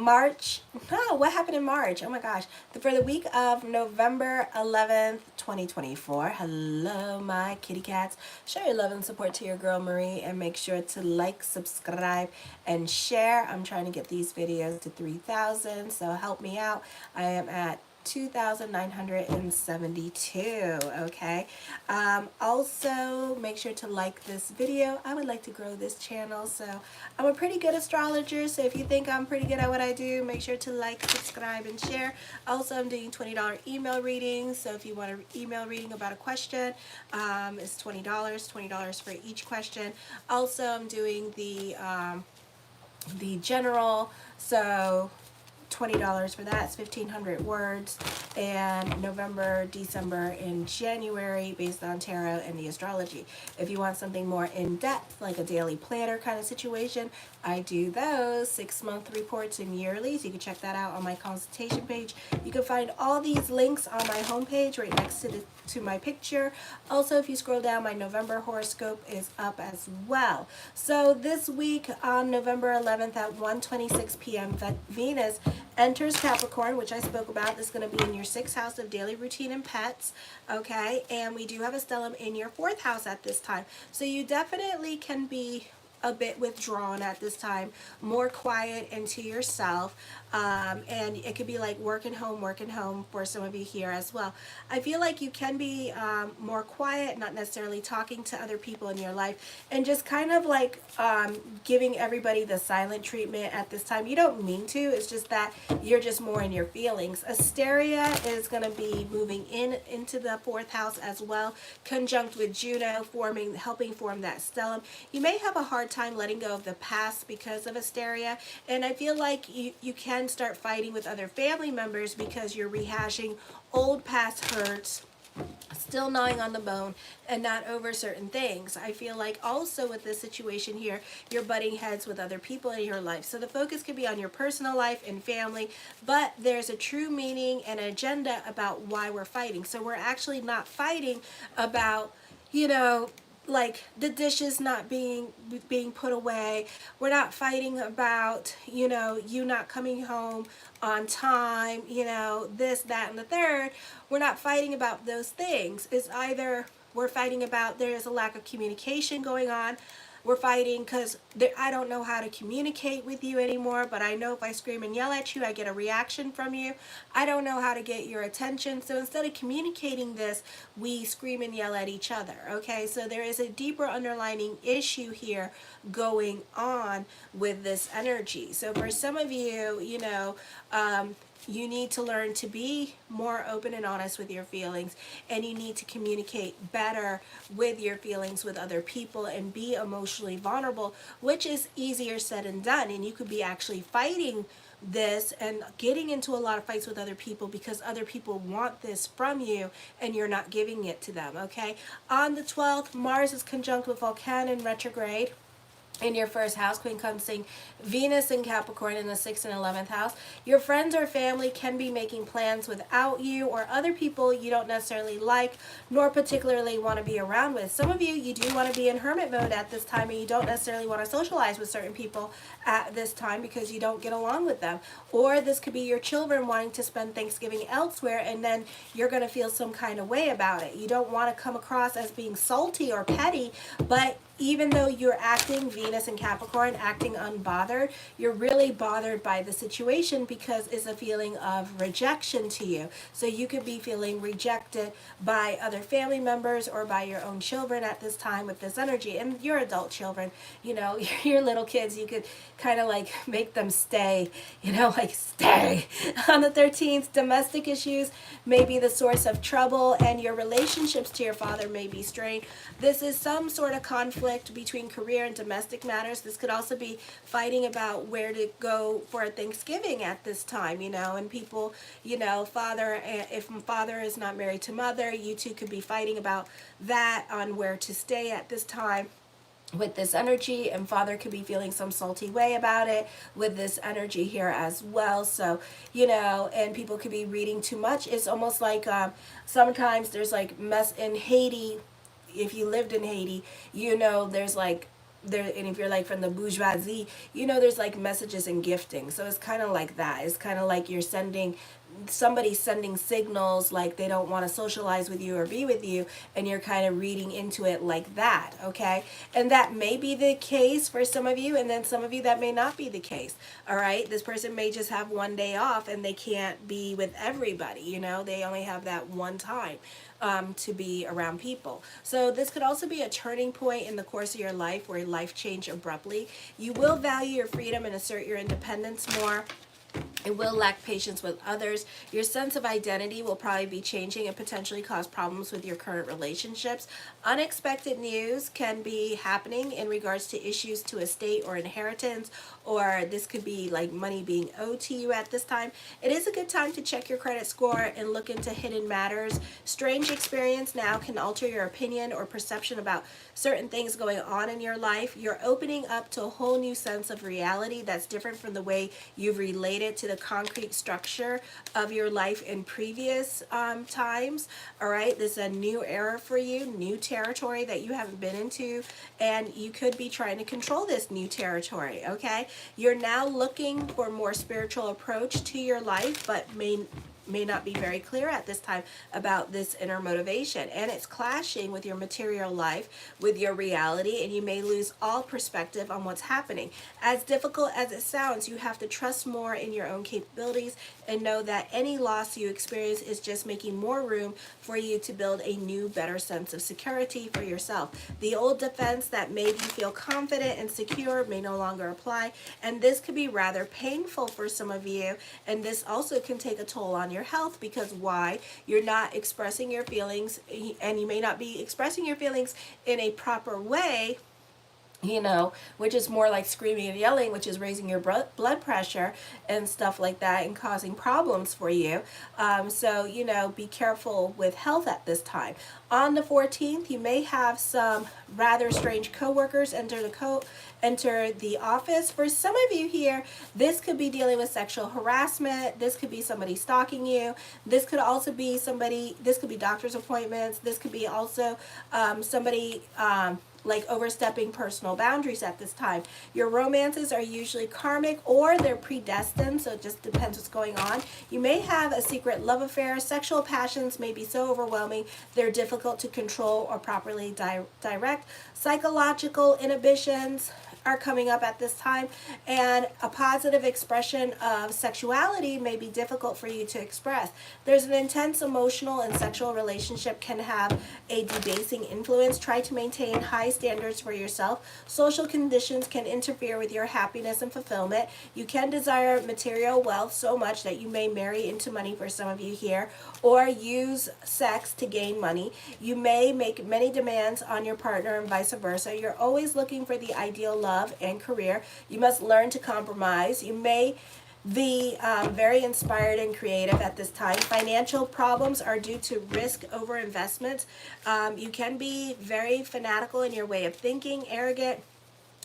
March. No, what happened in March? Oh my gosh. For the week of November 11th, 2024. Hello, my kitty cats. Show your love and support to your girl Marie and make sure to like, subscribe, and share. I'm trying to get these videos to 3,000, so help me out. I am at 2,972. Okay. Also, make sure to like this video. I would like to grow this channel, so I'm a pretty good astrologer. So if you think I'm pretty good at what I do, make sure to like, subscribe, and share. Also, I'm doing $20 email readings. So if you want an email reading about a question, it's $20 for each question. Also, I'm doing the general. So $20 for that. It's 1,500 words. And November, December, and January based on tarot and the astrology. If you want something more in-depth, like a daily planner kind of situation, I do those 6-month reports and yearlies. You can check that out on my consultation page. You can find all these links on my homepage right next to my picture. Also, if you scroll down, my November horoscope is up as well. So this week on November 11th at 1:26 p.m. Venus enters Capricorn, which I spoke about. This is going to be in your 6th house of daily routine and pets. Okay, and we do have a stellium in your 4th house at this time. So you definitely can be a bit withdrawn at this time, more quiet into yourself, and it could be like working home for some of you here as well. I feel like you can be more quiet, not necessarily talking to other people in your life, and just kind of like giving everybody the silent treatment at this time. You don't mean to, it's just that you're just more in your feelings. Asteria is going to be moving into the 4th house as well, conjunct with Juno, helping form that stellium. You may have a hard time letting go of the past because of Asteria, and I feel like you can start fighting with other family members because you're rehashing old past hurts, still gnawing on the bone and not over certain things. I feel like also with this situation here, you're butting heads with other people in your life. So the focus could be on your personal life and family, but there's a true meaning and agenda about why we're fighting. So we're actually not fighting about, like the dishes not being put away. We're not fighting about, you not coming home on time, this, that, and the third. We're not fighting about those things. It's either we're fighting about there's a lack of communication going on. We're fighting because I don't know how to communicate with you anymore, but I know if I scream and yell at you, I get a reaction from you. I don't know how to get your attention. So instead of communicating this, we scream and yell at each other. Okay, so there is a deeper underlying issue here going on with this energy. So for some of you, you need to learn to be more open and honest with your feelings, and you need to communicate better with your feelings with other people and be emotionally vulnerable, which is easier said than done. And you could be actually fighting this and getting into a lot of fights with other people because other people want this from you and you're not giving it to them. Okay, on the 12th, Mars is conjunct with Vulcan in retrograde in your 1st house, Queen Consing, Venus in Capricorn in the 6th and 11th house. Your friends or family can be making plans without you or other people you don't necessarily like nor particularly want to be around with. Some of you, you do want to be in hermit mode at this time and you don't necessarily want to socialize with certain people at this time because you don't get along with them. Or this could be your children wanting to spend Thanksgiving elsewhere, and then you're going to feel some kind of way about it. You don't want to come across as being salty or petty, but even though you're acting, Venus and Capricorn, acting unbothered, you're really bothered by the situation because it's a feeling of rejection to you. So you could be feeling rejected by other family members or by your own children at this time with this energy. And your adult children, your little kids, you could kind of like make them stay, like stay. On the 13th, domestic issues may be the source of trouble and your relationships to your father may be strained. This is some sort of conflict between career and domestic matters. This could also be fighting about where to go for Thanksgiving at this time, and people, father, if father is not married to mother, you two could be fighting about that on where to stay at this time with this energy, and father could be feeling some salty way about it with this energy here as well. So, and people could be reading too much. It's almost like sometimes there's like mess in Haiti. If you lived in Haiti, there's like there, and if you're like from the bourgeoisie, you know, there's like messages and gifting. So it's kind of like that. It's kind of like you're sending, somebody's sending signals like they don't want to socialize with you or be with you, and you're kind of reading into it like that. Okay, and that may be the case for some of you, and then some of you that may not be the case. All right, this person may just have one day off and they can't be with everybody, you know, they only have that one time to be around people. So this could also be a turning point in the course of your life where life change abruptly. You will value your freedom and assert your independence more. It will lack patience with others. Your sense of identity will probably be changing and potentially cause problems with your current relationships. Unexpected news can be happening in regards to issues to estate or inheritance, or this could be like money being owed to you at this time. It is a good time to check your credit score and look into hidden matters. Strange experience now can alter your opinion or perception about certain things going on in your life. You're opening up to a whole new sense of reality that's different from the way you've related to the concrete structure of your life in previous times. All right, this is a new era for you, new territory that you haven't been into, and you could be trying to control this new territory. Okay, you're now looking for a more spiritual approach to your life, but may not be very clear at this time about this inner motivation, and it's clashing with your material life, with your reality, and you may lose all perspective on what's happening. As difficult as it sounds, you have to trust more in your own capabilities and know that any loss you experience is just making more room for you to build a new, better sense of security for yourself. The old defense that made you feel confident and secure may no longer apply, and this could be rather painful for some of you, and this also can take a toll on your health, because why? You're not expressing your feelings, and you may not be expressing your feelings in a proper way, you know, which is more like screaming and yelling, which is raising your blood pressure and stuff like that and causing problems for you. So, you know, be careful with health at this time. On the 14th, you may have some rather strange coworkers enter the office. For some of you here, this could be dealing with sexual harassment. This could be somebody stalking you. This could also be somebody, this could be doctor's appointments. This could be also somebody like overstepping personal boundaries at this time. Your romances are usually karmic or they're predestined, so it just depends what's going on. You may have a secret love affair. Sexual passions may be so overwhelming they're difficult to control or properly direct. Psychological inhibitions are coming up at this time, and a positive expression of sexuality may be difficult for you to express. There's an intense emotional and sexual relationship can have a debasing influence. Try to maintain high standards for yourself. Social conditions can interfere with your happiness and fulfillment. You can desire material wealth so much that you may marry into money for some of you here, or use sex to gain money. You may make many demands on your partner and vice versa. You're always looking for the ideal love and career. You must learn to compromise. You may be very inspired and creative at this time. Financial problems are due to risk over investment. You can be very fanatical in your way of thinking, arrogant.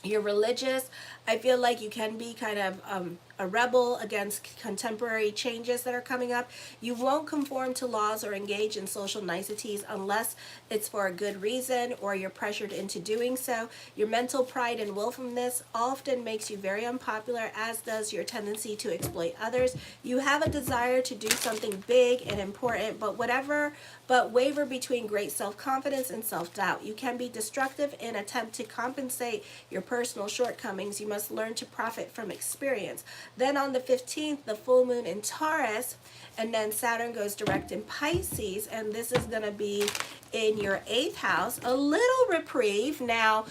You're religious. I feel like you can be kind of a rebel against contemporary changes that are coming up. You won't conform to laws or engage in social niceties unless it's for a good reason or you're pressured into doing so. Your mental pride and willfulness often makes you very unpopular, as does your tendency to exploit others. You have a desire to do something big and important, but waver between great self-confidence and self-doubt. You can be destructive in attempt to compensate your personal shortcomings. You must learn to profit from experience. Then on the 15th, the full moon in Taurus, and then Saturn goes direct in Pisces, and this is going to be in your 8th house. A little reprieve. Now,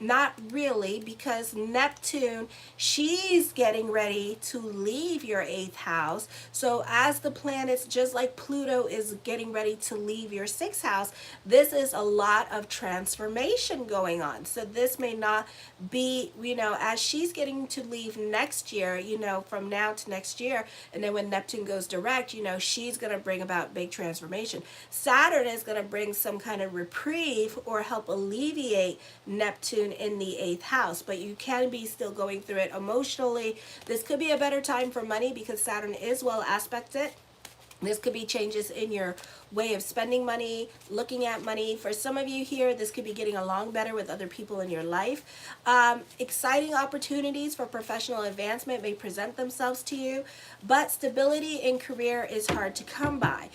not really, because Neptune, she's getting ready to leave your 8th house. So as the planets, just like Pluto is getting ready to leave your 6th house, this is a lot of transformation going on. So this may not be, you know, as she's getting to leave next year, you know, from now to next year, and then when Neptune goes direct, you know, she's going to bring about big transformation. Saturn is going to bring some kind of reprieve or help alleviate Neptune in the 8th house, but you can be still going through it emotionally. This could be a better time for money because Saturn is well aspected. This could be changes in your way of spending money, looking at money. For some of you here, this could be getting along better with other people in your life. Exciting opportunities for professional advancement may present themselves to you, but stability in career is hard to come by.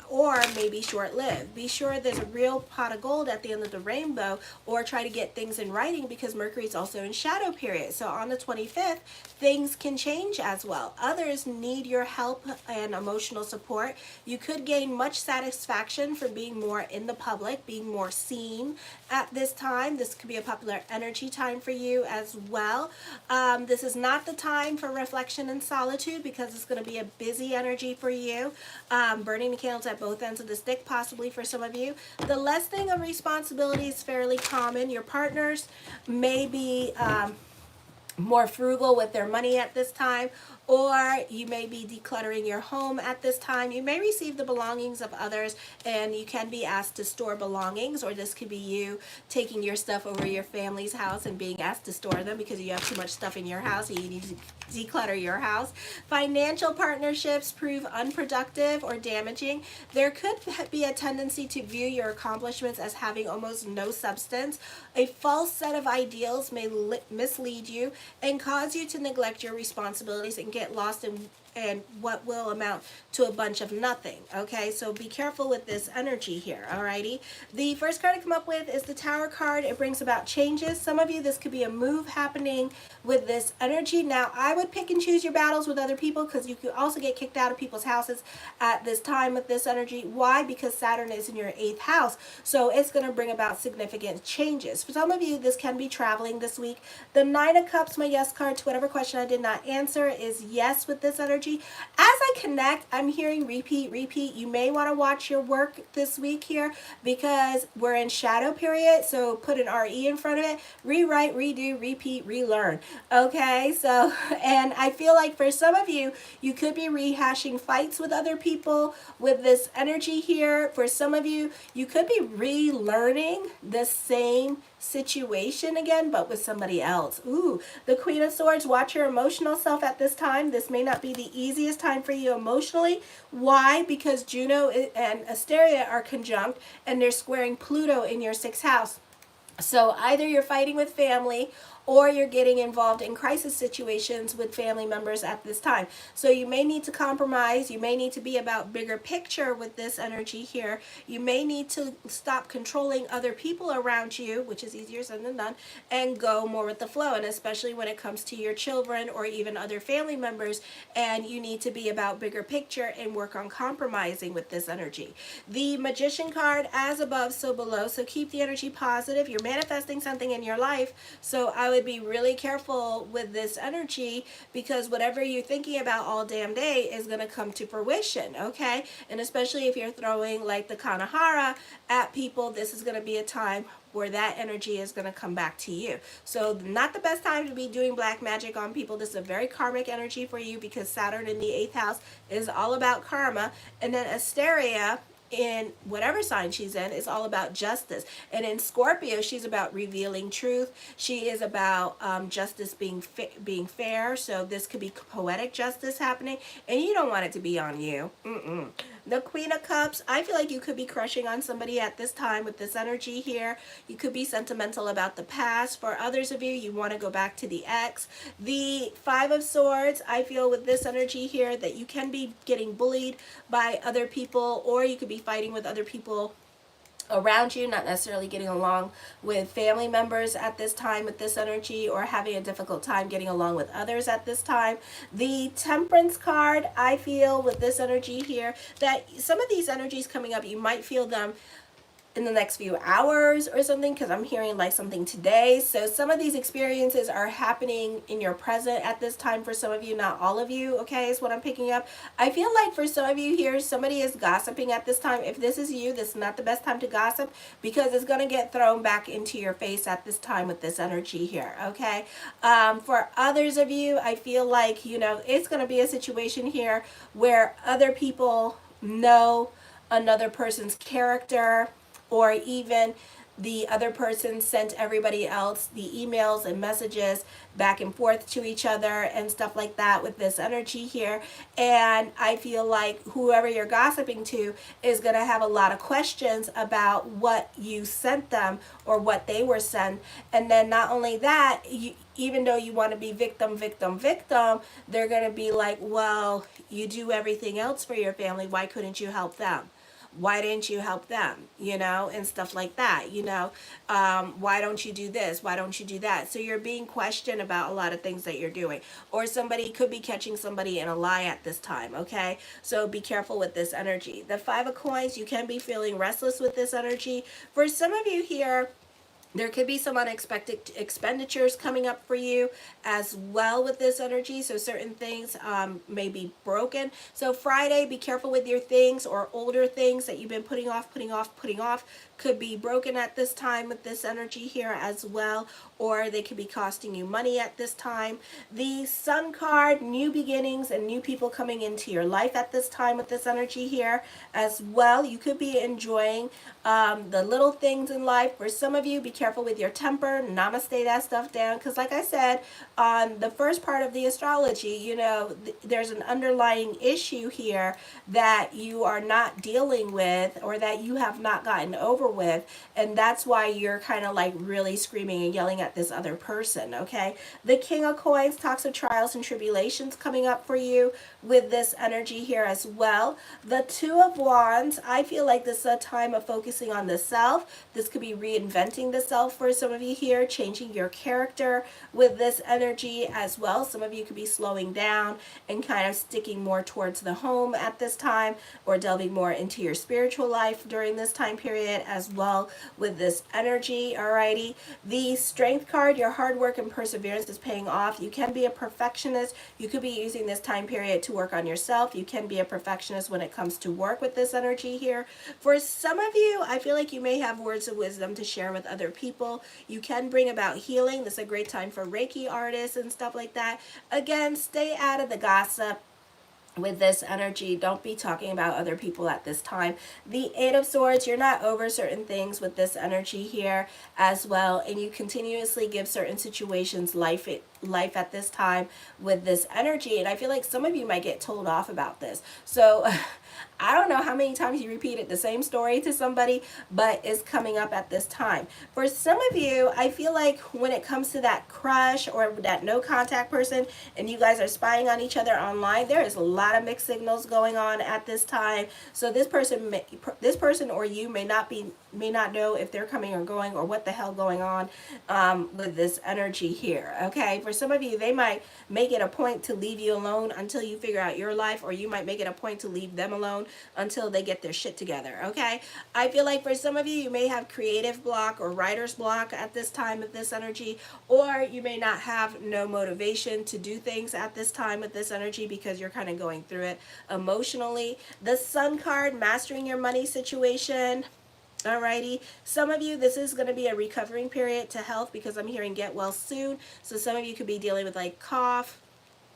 Or maybe short-lived. Be sure there's a real pot of gold at the end of the rainbow, or try to get things in writing because Mercury is also in shadow period. So on the 25th, things can change as well. Others need your help and emotional support. You could gain much satisfaction from being more in the public, being more seen at this time. This could be a popular energy time for you as well. This is not the time for reflection and solitude because it's going to be a busy energy for you. Burning the candles at both ends of the stick, possibly for some of you. The lessening of responsibility is fairly common. Your partners may be more frugal with their money at this time, or you may be decluttering your home at this time. You may receive the belongings of others, and you can be asked to store belongings, or this could be you taking your stuff over your family's house and being asked to store them because you have too much stuff in your house and you need to declutter your house. Financial partnerships prove unproductive or damaging. There could be a tendency to view your accomplishments as having almost no substance. A false set of ideals may mislead you and cause you to neglect your responsibilities and get lost in what will amount to a bunch of nothing. Okay, so be careful with this energy here. Alrighty, the first card I come up with is the Tower card. It brings about changes. Some of you, this could be a move happening with this energy. Now, I would pick and choose your battles with other people because you could also get kicked out of people's houses at this time with this energy. Why? Because Saturn is in your 8th house, so it's going to bring about significant changes. For some of you, this can be traveling this week. The Nine of Cups, my yes card to whatever question I did not answer, is yes with this energy. As I connect, I'm hearing repeat, repeat. You may want to watch your work this week here because we're in shadow period, so put an RE in front of it. Rewrite, redo, repeat, relearn. Okay, so, and I feel like for some of you, you could be rehashing fights with other people with this energy here. For some of you, you could be relearning the same situation again, but with somebody else. Ooh, the Queen of Swords, watch your emotional self at this time. This may not be the easiest time for you emotionally. Why? Because Juno and Asteria are conjunct and they're squaring Pluto in your 6th house. So either you're fighting with family or you're getting involved in crisis situations with family members at this time. So you may need to compromise. You may need to be about bigger picture with this energy here. You may need to stop controlling other people around you, which is easier said than done, and go more with the flow. And especially when it comes to your children or even other family members, and you need to be about bigger picture and work on compromising with this energy. The Magician card, as above, so below. So keep the energy positive. You're manifesting something in your life. So I would be really careful with this energy because whatever you're thinking about all damn day is going to come to fruition, okay? And especially if you're throwing like the Kanahara at people, this is going to be a time where that energy is going to come back to you. So not the best time to be doing black magic on people. This is a very karmic energy for you because Saturn in the 8th house is all about karma. And then Asteria, in whatever sign she's in, is all about justice. And in Scorpio, she's about revealing truth. She is about justice being fair. So this could be poetic justice happening, and you don't want it to be on you. The Queen of Cups, I feel like you could be crushing on somebody at this time with this energy here. You could be sentimental about the past. For others of you, you want to go back to the ex. The Five of Swords, I feel with this energy here that you can be getting bullied by other people, or you could be fighting with other people around you, not necessarily getting along with family members at this time with this energy, or having a difficult time getting along with others at this time. The Temperance card, I feel with this energy here that some of these energies coming up, you might feel them in the next few hours or something, because I'm hearing like something today. So some of these experiences are happening in your present at this time for some of you, not all of you, okay, is what I'm picking up. I feel like for some of you here, somebody is gossiping at this time. If this is you, this is not the best time to gossip because it's going to get thrown back into your face at this time with this energy here, okay? For others of you, I feel like, you know, it's going to be a situation here where other people know another person's character, or even the other person sent everybody else the emails and messages back and forth to each other and stuff like that with this energy here. And I feel like whoever you're gossiping to is going to have a lot of questions about what you sent them or what they were sent. And then not only that, even though you want to be victim, victim, victim, they're going to be like, well, you do everything else for your family. Why couldn't you help them? Why didn't you help them, and stuff like that, why don't you do this, why don't you do that? So you're being questioned about a lot of things that you're doing, or somebody could be catching somebody in a lie at this time. Okay, so be careful with this energy. The 5 of coins, you can be feeling restless with this energy. For some of you here, there could be some unexpected expenditures coming up for you as well with this energy. So certain things may be broken. So Friday, be careful with your things, or older things that you've been putting off could be broken at this time with this energy here as well, or they could be costing you money at this time. The Sun card, new beginnings and new people coming into your life at this time with this energy here as well. You could be enjoying the little things in life. For some of you, be careful with your temper. Namaste that stuff down, because like I said on the first part of the astrology, there's an underlying issue here that you are not dealing with, or that you have not gotten over with, and that's why you're kind of like really screaming and yelling at this other person. Okay, the King of Coins talks of trials and tribulations coming up for you with this energy here as well. The Two of Wands, I feel like this is a time of focusing on the self. This could be reinventing the self for some of you here, changing your character with this energy as well. Some of you could be slowing down and kind of sticking more towards the home at this time, or delving more into your spiritual life during this time period as well with this energy. Alrighty, the Strength card, your hard work and perseverance is paying off. You can be a perfectionist. You could be using this time period to work on yourself. You can be a perfectionist when it comes to work with this energy here. For some of you, I feel like you may have words of wisdom to share with other people. You can bring about healing. This is a great time for Reiki artists and stuff like that. Again, stay out of the gossip with this energy. Don't be talking about other people at this time. The Eight of Swords, you're not over certain things with this energy here as well, and you continuously give certain situations life at this time with this energy. And I feel like some of you might get told off about this. So I don't know how many times you repeated the same story to somebody, but it's coming up at this time. For some of you, I feel like when it comes to that crush or that no contact person, and you guys are spying on each other online, there is a lot of mixed signals going on at this time. So this person or you may not know if they're coming or going, or what the hell going on with this energy here. Okay, for some of you, they might make it a point to leave you alone until you figure out your life, or you might make it a point to leave them alone until they get their shit together. Okay, I feel like for some of you, you may have creative block or writer's block at this time with this energy, or you may not have no motivation to do things at this time with this energy because you're kind of going through it emotionally. The Sun card, mastering your money situation. Alrighty, some of you, this is going to be a recovering period to health, because I'm hearing get well soon. So some of you could be dealing with like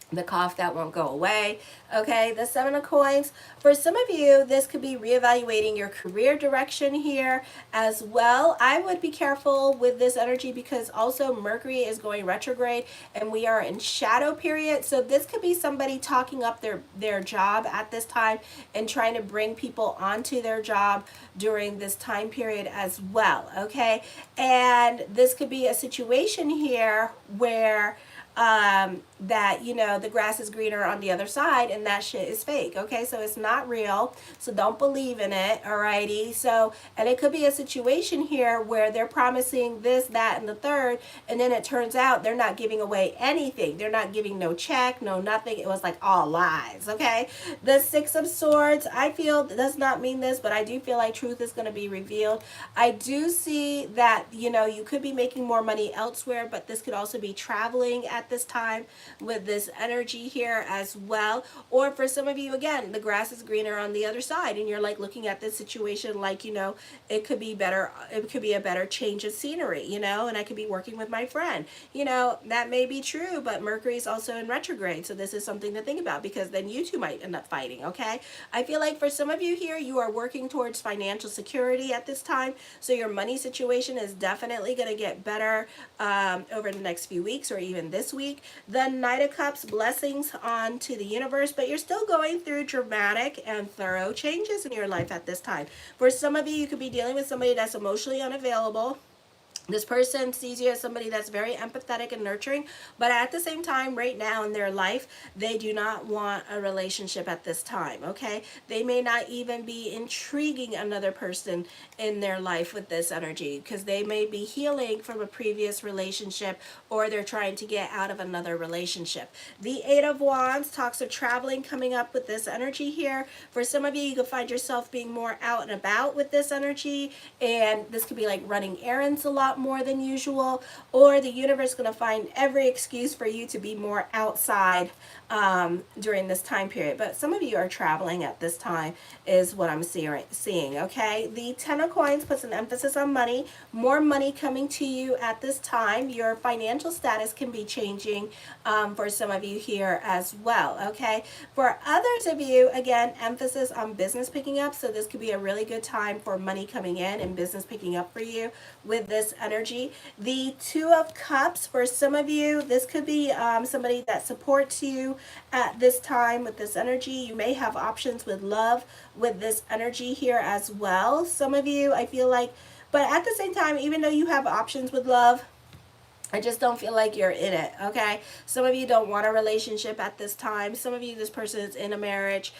the cough that won't go away. Okay, the Seven of Coins, for some of you, this could be reevaluating your career direction here as well. I would be careful with this energy, because also Mercury is going retrograde and we are in shadow period. So this could be somebody talking up their job at this time and trying to bring people onto their job during this time period as well. Okay, and this could be a situation here where that the grass is greener on the other side, and that shit is fake. Okay, so it's not real, so don't believe in it. Alrighty, so, and it could be a situation here where they're promising this, that, and the third, and then it turns out they're not giving away anything. They're not giving no check, no nothing. It was like all lies. Okay, the Six of Swords, I feel, does not mean this, but I do feel like truth is going to be revealed. I do see that you could be making more money elsewhere, but this could also be traveling at this time with this energy here as well. Or for some of you, again, the grass is greener on the other side, and you're like looking at this situation like, you know, it could be better, it could be a better change of scenery, you know, and I could be working with my friend. You know, that may be true, but Mercury is also in retrograde, so this is something to think about, because then you two might end up fighting, okay? I feel like for some of you here, you are working towards financial security at this time, so your money situation is definitely going to get better over the next few weeks or even this week. The Knight of Cups, blessings on to the universe, but you're still going through dramatic and thorough changes in your life at this time. For some of you, you could be dealing with somebody that's emotionally unavailable. This person sees you as somebody that's very empathetic and nurturing, but at the same time, right now in their life, they do not want a relationship at this time, okay? They may not even be intriguing another person in their life with this energy, because they may be healing from a previous relationship, or they're trying to get out of another relationship. The Eight of Wands talks of traveling coming up with this energy here. For some of you, you could find yourself being more out and about with this energy, and this could be like running errands a lot more than usual, or the universe is going to find every excuse for you to be more outside during this time period. But some of you are traveling at this time is what I'm seeing, okay? The Ten of Coins puts an emphasis on money, more money coming to you at this time. Your financial status can be changing for some of you here as well, okay? For others of you, again, emphasis on business picking up, so this could be a really good time for money coming in and business picking up for you with this energy. The Two of Cups, for some of you, this could be somebody that supports you at this time with this energy. You may have options with love with this energy here as well. Some of you, I feel like, but at the same time, even though you have options with love, I just don't feel like you're in it, okay? Some of you don't want a relationship at this time. Some of you, this person is in a marriage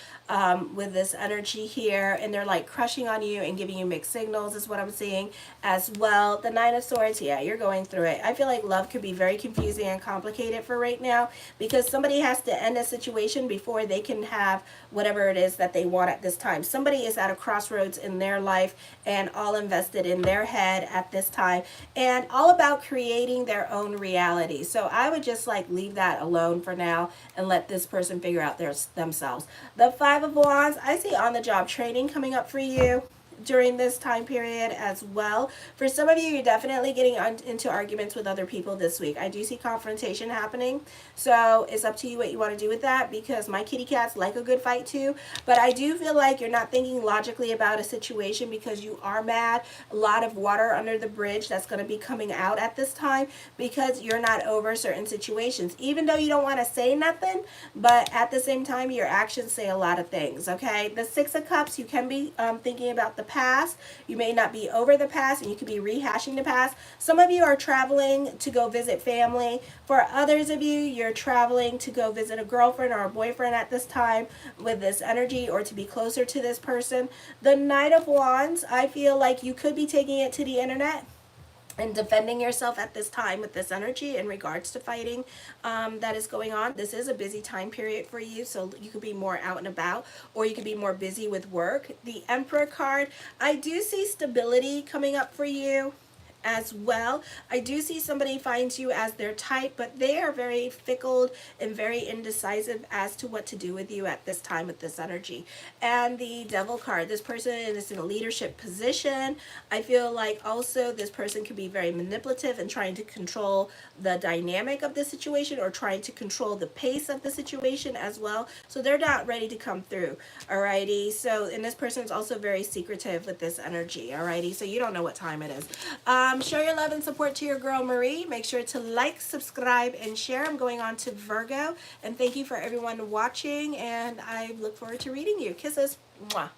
with this energy here, and they're like crushing on you and giving you mixed signals is what I'm seeing as well. The Nine of Swords, yeah, you're going through it. I feel like love could be very confusing and complicated for right now, because somebody has to end a situation before they can have whatever it is that they want at this time. Somebody is at a crossroads in their life and all invested in their head at this time, and all about creating their own reality. So I would just like leave that alone for now and let this person figure out themselves. The Five of Wands, I see on-the-job training coming up for you during this time period as well. For some of you, you're definitely getting into arguments with other people this week. I do see confrontation happening, so it's up to you what you want to do with that, because my kitty cats like a good fight too. But I do feel like you're not thinking logically about a situation because you are mad. A lot of water under the bridge that's going to be coming out at this time, because you're not over certain situations, even though you don't want to say nothing, but at the same time your actions say a lot of things, okay? The Six of Cups, you can be thinking about the past. You may not be over the past, and you could be rehashing the past. Some of you are traveling to go visit family. For others of you, you're traveling to go visit a girlfriend or a boyfriend at this time with this energy, or to be closer to this person. The Knight of Wands, I feel like you could be taking it to the internet and defending yourself at this time with this energy in regards to fighting that is going on. This is a busy time period for you, so you could be more out and about, or you could be more busy with work. The Emperor card, I do see stability coming up for you as well. I do see somebody finds you as their type, but they are very fickle and very indecisive as to what to do with you at this time with this energy. And the Devil card, this person is in a leadership position. I feel like also this person could be very manipulative and trying to control the dynamic of the situation, or trying to control the pace of the situation as well. So they're not ready to come through, alrighty? So, and this person is also very secretive with this energy, alrighty? So you don't know what time it is. Show your love and support to your girl Marie. Make sure to like, subscribe, and share. I'm going on to Virgo, and thank you for everyone watching, and I look forward to reading you. Kisses. Mwah.